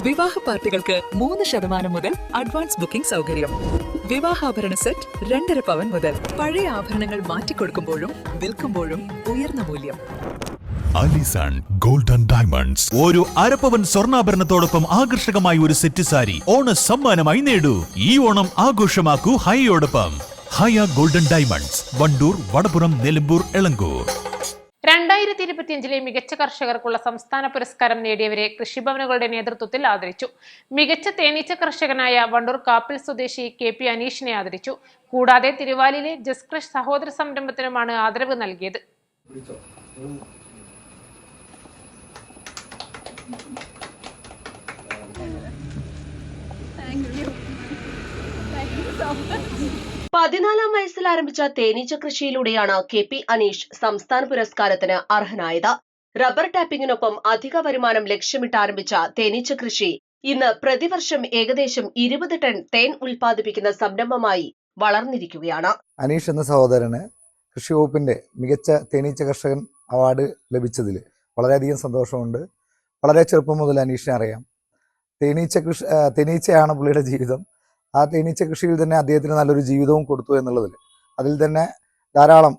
വിവാഹ പാർട്ടികൾക്ക് 3% മുതൽ അഡ്വാൻസ് ബുക്കിംഗ് സൗകര്യം. വിവാഹാഭരണ സെറ്റ് 2.5 പവൻ മുതൽ. പഴയ ആഭരണങ്ങൾ മാറ്റിക്കൊടുക്കുമ്പോഴും വിൽക്കുമ്പോഴും ഉയർന്ന മൂല്യം. Allison golden diamonds. ഒരു അരപ്പവൻ സ്വർണ്ണാഭരണത്തോടൊപ്പം ആകർഷകമായ ഒരു സെറ്റ് സാരി ഓണ സമ്മാനമായി നേടൂ. ഈ ഓണം ആഘോഷമാക്കൂ ഹൈയോടൊപ്പം. ഹയ ഗോൾഡൻ ഡയമണ്ട്സ്, വണ്ടൂർ, വടപുറം, നിലമ്പൂർ, എളങ്കൂർ. 2025 മികച്ച കർഷകർക്കുള്ള സംസ്ഥാന പുരസ്കാരം നേടിയവരെ കൃഷിഭവനുകളുടെ നേതൃത്വത്തിൽ ആദരിച്ചു. മികച്ച തേനീച്ച കർഷകനായ വണ്ടൂർ കാപ്പിൽ സ്വദേശി KP അനീഷിനെ ആദരിച്ചു. കൂടാതെ തിരുവാലിയിലെ ജസ്ക്രഷ് സഹോദര സംരംഭത്തിനുമാണ് ആദരവ് നൽകിയത്. പതിനാലാം വയസ്സിൽ ആരംഭിച്ച തേനീച്ച കൃഷിയിലൂടെയാണ് KP അനീഷ് സംസ്ഥാന പുരസ്കാരത്തിന് അർഹനായത്. റബ്ബർ ടാപ്പിംഗിനൊപ്പം അധിക വരുമാനം ലക്ഷ്യമിട്ട് ആരംഭിച്ച തേനീച്ച കൃഷി ഇന്ന് പ്രതിവർഷം ഏകദേശം 20 ടൺ തേൻ ഉൽപ്പാദിപ്പിക്കുന്ന സംരംഭമായി വളർന്നിരിക്കുകയാണ്. അനീഷ് എന്ന സഹോദരന് കൃഷി വകുപ്പിന്റെ മികച്ച തേനീച്ച കർഷകൻ അവാർഡ് ലഭിച്ചതിൽ വളരെയധികം സന്തോഷമുണ്ട്. വളരെ ചെറുപ്പം മുതൽ അനീഷിനെ അറിയാം. തേനീച്ചയാണ് പുള്ളിയുടെ ജീവിതം. ആ തേനീച്ച കൃഷിയിൽ തന്നെ അദ്ദേഹത്തിന് നല്ലൊരു ജീവിതവും കൊടുത്തു എന്നുള്ളതിൽ അതിൽ തന്നെ ധാരാളം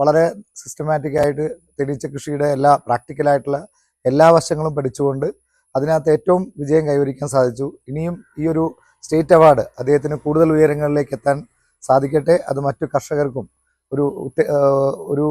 വളരെ സിസ്റ്റമാറ്റിക് ആയിട്ട് തേനീച്ച കൃഷിയുടെ എല്ലാ പ്രാക്ടിക്കലായിട്ടുള്ള എല്ലാ വശങ്ങളും പഠിച്ചുകൊണ്ട് അതിനകത്ത് ഏറ്റവും വിജയം കൈവരിക്കാൻ സാധിച്ചു. ഇനിയും ഈ ഒരു സ്റ്റേറ്റ് അവാർഡ് അദ്ദേഹത്തിന് കൂടുതൽ ഉയരങ്ങളിലേക്ക് എത്താൻ സാധിക്കട്ടെ. അത് മറ്റു കർഷകർക്കും ഒരു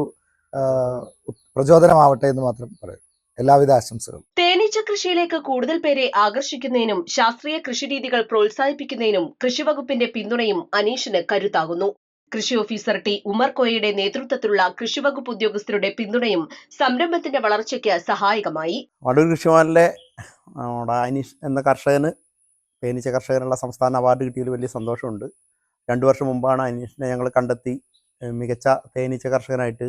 പ്രചോദനമാവട്ടെ എന്ന് മാത്രം പറയും. എല്ലാവിധ ആശംസകളും. തേനീച്ച കൃഷിയിലേക്ക് കൂടുതൽ പേരെ ആകർഷിക്കുന്നതിനും ശാസ്ത്രീയ കൃഷിരീതികൾ പ്രോത്സാഹിപ്പിക്കുന്നതിനും കൃഷിവകുപ്പിന്റെ പിന്തുണയും അനീഷിന് കരുത്താകുന്നു. കൃഷി ഓഫീസർ T ഉമർ കോയയുടെ നേതൃത്വത്തിലുള്ള കൃഷിവകുപ്പ് ഉദ്യോഗസ്ഥരുടെ പിന്തുണയും സംരംഭത്തിന്റെ വളർച്ചയ്ക്ക് സഹായകമായി. വണ്ടൂർ കൃഷിഭവനിലെ അനീഷ് എന്ന കർഷകന് തേനീച്ച കർഷകനുള്ള സംസ്ഥാന അവാർഡ് കിട്ടിയതിൽ വലിയ സന്തോഷമുണ്ട്. 2 വർഷം മുമ്പാണ് അനീഷിനെ ഞങ്ങൾ കണ്ടെത്തി മികച്ച തേനീച്ച കർഷകനായിട്ട്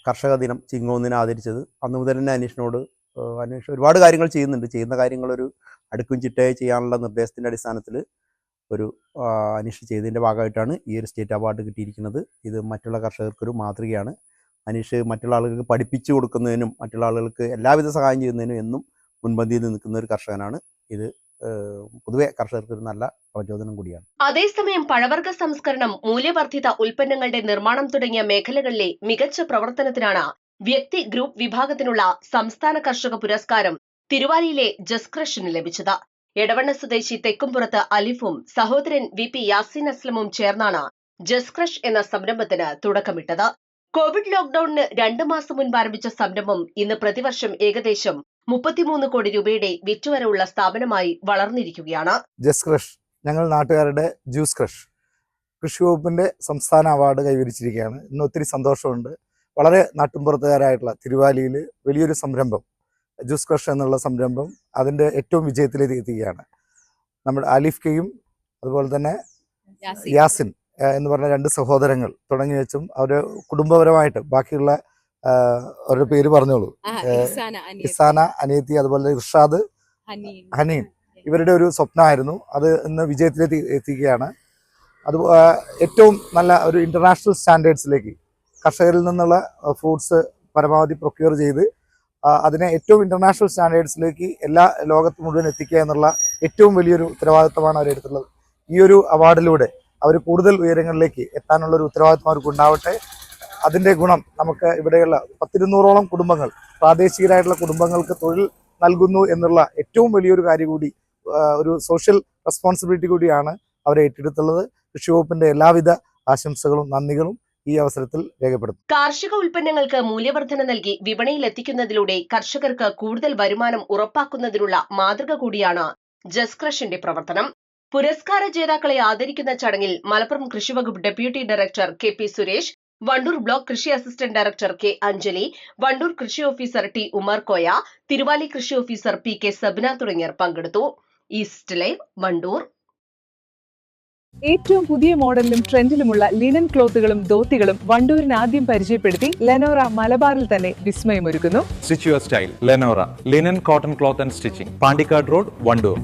കർഷക ദിനം ചിങ്ങോന്നിനെ ആദരിച്ചത്. അന്ന് മുതൽ തന്നെ അനീഷ് ഒരുപാട് കാര്യങ്ങൾ ചെയ്യുന്ന കാര്യങ്ങളൊരു അടുക്കും ചിട്ടയായി ചെയ്യാനുള്ള നിർദ്ദേശത്തിൻ്റെ അടിസ്ഥാനത്തിൽ അനീഷ് ചെയ്തതിൻ്റെ ഭാഗമായിട്ടാണ് ഈ ഒരു സ്റ്റേറ്റ് അവാർഡ് കിട്ടിയിരിക്കുന്നത്. ഇത് മറ്റുള്ള കർഷകർക്കൊരു മാതൃകയാണ്. അനീഷ് മറ്റുള്ള ആളുകൾക്ക് പഠിപ്പിച്ചു കൊടുക്കുന്നതിനും മറ്റുള്ള ആളുകൾക്ക് എല്ലാവിധ സഹായം ചെയ്യുന്നതിനും എന്നും മുൻപന്തിയിൽ നിൽക്കുന്ന ഒരു കർഷകനാണ്. ഇത് പൊതുവെ കർഷകർക്ക് ഒരു നല്ല പ്രചോദനം കൂടിയാണ്. അതേസമയം പഴവർഗ സംസ്കരണം, മൂല്യവർദ്ധിത ഉൽപ്പന്നങ്ങളുടെ നിർമ്മാണം തുടങ്ങിയ മേഖലകളിലെ മികച്ച പ്രവർത്തനത്തിനാണ് വ്യക്തി ഗ്രൂപ്പ് വിഭാഗത്തിനുള്ള സംസ്ഥാന കർഷക പുരസ്കാരം തിരുവാലിയിലെ ജസ്ക്രഷിന് ലഭിച്ചത്. എടവണ്ണ സ്വദേശി തെക്കുംപുറത്ത് അലിഫും സഹോദരൻ VP യാസിൻ അസ്ലമും ചേർന്നാണ് ജസ്ക്രഷ് എന്ന സംരംഭത്തിന് തുടക്കമിട്ടത്. കോവിഡ് ലോക്ഡൌണിന് 2 മാസം മുൻപ് ആരംഭിച്ച സംരംഭം ഇന്ന് പ്രതിവർഷം ഏകദേശം 33 കോടി രൂപയുടെ വിറ്റുവരവുള്ള സ്ഥാപനമായി വളർന്നിരിക്കുകയാണ്. ജസ്ക്രഷ് ഞങ്ങൾ നാട്ടുകാരുടെ ജ്യൂസ് ക്രഷ് കൃഷി വകുപ്പിന്റെ സംസ്ഥാന അവാർഡ് കൈവരിച്ചിരിക്കുകയാണ്. ഇന്ന് ഒത്തിരി സന്തോഷമുണ്ട്. വളരെ നാട്ടുംപുറത്തുകാരായിട്ടുള്ള തിരുവാലിയിൽ വലിയൊരു സംരംഭം ജ്യൂസ് ക്രഷ് എന്നുള്ള സംരംഭം അതിൻ്റെ ഏറ്റവും വിജയത്തിലേക്ക് എത്തുകയാണ്. നമ്മുടെ ആലിഫ് കെയും അതുപോലെ തന്നെ യാസിൻ എന്ന് പറഞ്ഞ 2 സഹോദരങ്ങൾ തുടങ്ങി വെച്ചും അവർ കുടുംബപരമായിട്ട് ബാക്കിയുള്ള അവരുടെ പേര് പറഞ്ഞോളൂ. ഇസാന, അനിയത്തി, അതുപോലെ ഇർഷാദ്, ഹനീൻ ഇവരുടെ ഒരു സ്വപ്നമായിരുന്നു. അത് ഇന്ന് വിജയത്തിലേക്ക് എത്തിക്കുകയാണ്. അത് ഏറ്റവും നല്ല ഒരു ഇന്റർനാഷണൽ സ്റ്റാൻഡേർഡ്സിലേക്ക് കർഷകരിൽ നിന്നുള്ള ഫ്രൂട്ട്സ് പരമാവധി പ്രൊക്യൂർ ചെയ്ത് അതിനെ ഏറ്റവും ഇന്റർനാഷണൽ സ്റ്റാൻഡേർഡ്സിലേക്ക് എല്ലാ ലോകത്ത് മുഴുവൻ എത്തിക്കുക എന്നുള്ള ഏറ്റവും വലിയൊരു ഉത്തരവാദിത്തമാണ് അവരെടുത്തുള്ളത്. ഈ ഒരു അവാർഡിലൂടെ അവർ കൂടുതൽ ഉയരങ്ങളിലേക്ക് എത്താനുള്ള ഒരു ഉത്തരവാദിത്തം അവർക്ക് ഉണ്ടാവട്ടെ. അതിന്റെ ഗുണം നമുക്ക് ഇവിടെയുള്ള 100-200ഓളം കുടുംബങ്ങൾ, പ്രാദേശികരായിട്ടുള്ള കുടുംബങ്ങൾക്ക് തൊഴിൽ നൽകുന്നു എന്നുള്ള ഏറ്റവും വലിയൊരു കാര്യം കൂടി, ഒരു സോഷ്യൽ റെസ്പോൺസിബിലിറ്റി കൂടിയാണ് അവരെ ഏറ്റെടുത്തുള്ളത്. കൃഷി വകുപ്പിന്റെ എല്ലാവിധ ആശംസകളും നന്ദികളും ഈ അവസരത്തിൽ രേഖപ്പെടുത്തും. കാർഷിക ഉൽപ്പന്നങ്ങൾക്ക് മൂല്യവർദ്ധന നൽകി വിപണിയിൽ എത്തിക്കുന്നതിലൂടെ കർഷകർക്ക് കൂടുതൽ വരുമാനം ഉറപ്പാക്കുന്നതിനുള്ള മാതൃക കൂടിയാണ് ജസ്ക്രഷിന്റെ പ്രവർത്തനം. പുരസ്കാര ജേതാക്കളെ ആദരിക്കുന്ന ചടങ്ങിൽ മലപ്പുറം കൃഷിവകുപ്പ് deputy director KP Suresh, Wandoor block കൃഷി assistant director K Anjali, Wandoor കൃഷി ഓഫീസർ T ഉമർ കോയ, തിരുവാലി കൃഷി ഓഫീസർ PK സബ്ന തുടങ്ങിയവർ പങ്കെടുത്തു. East live, Wandoor. ഏറ്റവും പുതിയ മോഡലിലും ട്രെൻഡിലുമുള്ള ലിനൻ ക്ലോത്തുകളും ധോത്തികളും വണ്ടൂരിന് ആദ്യം പരിചയപ്പെടുത്തി ലെനോറ മലബാറിൽ തന്നെ വിസ്മയമൊരുക്കുന്നു. Stitch your style Lenora linen cotton cloth and stitching, Pandikkad road, Wandoor.